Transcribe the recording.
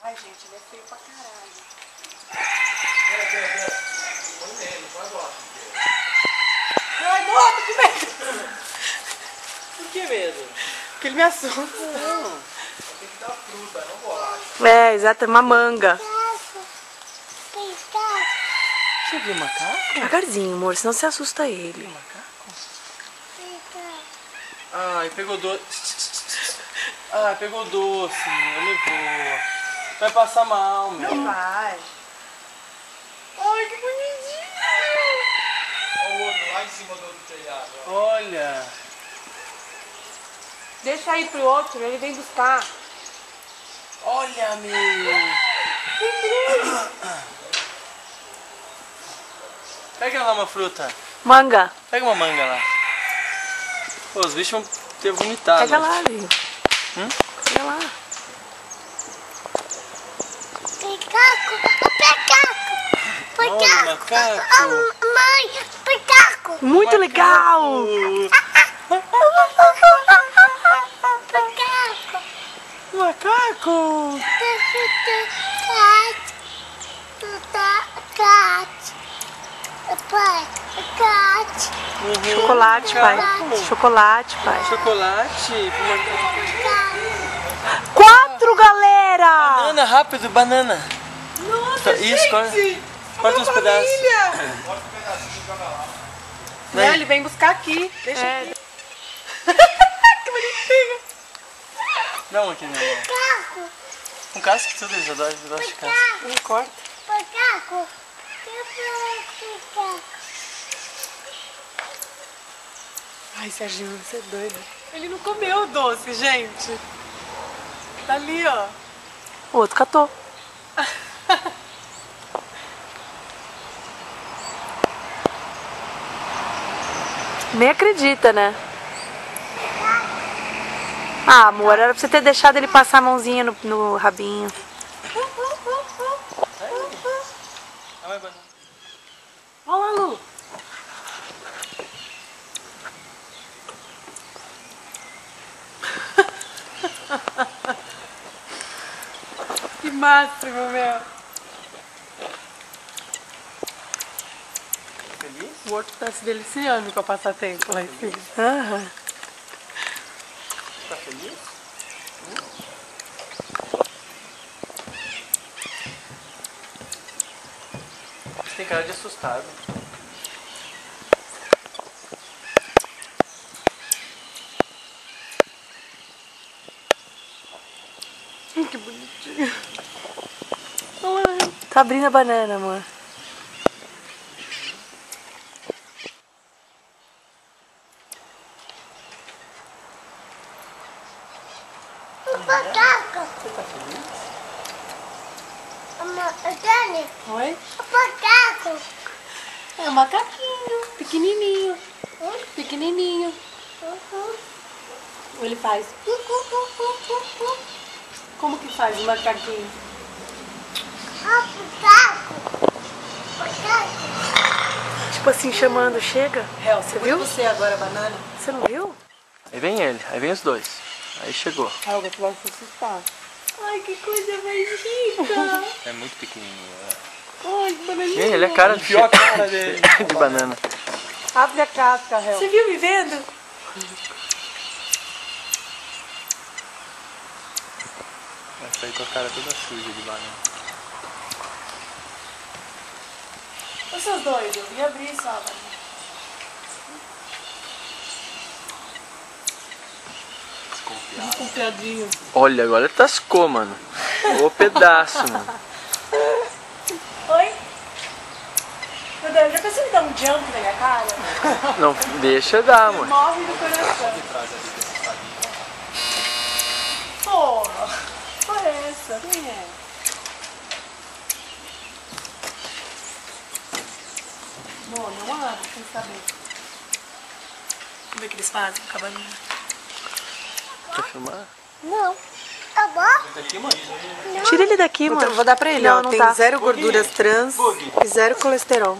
Ai, gente, ele é feio pra caralho. Põe menos, vai embora. Ai, não, tô com medo. Por que medo? Porque ele me assusta. Não. Tem que dar fruta, não bolacha. É, exato, é uma manga. Você viu macaco? Devagarzinho, amor, senão você assusta ele. Macaco? Ai, pegou doce. Ah, pegou doce, levou. Vai passar mal, meu. Não vai. Ai, que bonitinho. Olha o outro lá em cima do telhado. Olha. Deixa aí pro outro, ele vem buscar. Olha, meu. Pega lá uma fruta. Manga. Pega uma manga lá. Pô, os bichos vão ter vomitado. Pega lá, Lio. Pega lá. Olha o macaco. Mãe, pecaco. Muito legal. Macaco. Uhum. Chocolate, pai. Macaco. Chocolate, pai. Chocolate. 4, galera. Banana, rápido, banana. Nossa, Isso, corta uns pedaços. Não, ele vem buscar aqui. Deixa aqui. Que bonitinho. Dá um aqui, meu amor. Com casca e tudo, eles adoram de casca. Não corta. Pecaco. Ai, Serginho, você é doido. Ele não comeu o doce, gente. Tá ali, ó. O outro catou. Nem acredita, né? Ah, amor, era pra você ter deixado ele passar a mãozinha no rabinho. Olha lá, Lu. Que máximo, meu. Feliz? O outro tá se deliciando com a passatempo lá em cima. Aham. Tá feliz? Você tem cara de assustado. Que bonitinho. Tá abrindo a banana, amor. Pecaco. Você tá feliz? Dani, Oi? pecaco. É um macaquinho, pequenininho. Pequenininho. Ele faz. Como que faz o macaquinho? Pecaco. Pecaco. Tipo assim, chamando, chega. Hel, Você viu? Você agora, banana. Você não viu? Aí vem ele, aí vem os dois. Aí chegou. Ah, você vai se assustar. Ai, que coisa mais rica. É muito pequenininho. Ai, que bananinha. Ele é cara de Pior cara dele. de banana. Abre a casca, Hel. Você viu me vendo? Vai sair com a cara toda suja de banana. Ô, seus doidos, eu vim abrir só, mano. Desconfiadinho. Olha, agora ele tascou, mano. O pedaço, mano. Oi? Meu Deus, já pensou em dar um jump na minha cara? Não, deixa dar, amor. Morre do coração. Porra! Porra é essa? Quem é? Bom, não abre, sem saber. Vamos ver o que eles fazem com a cabaninha. Quer filmar? Não. Tá bom? Daqui, mano. Tira ele daqui, mano. Vou dar pra ele, Não, ó. não Tem tá. 0 gorduras trans e 0 colesterol.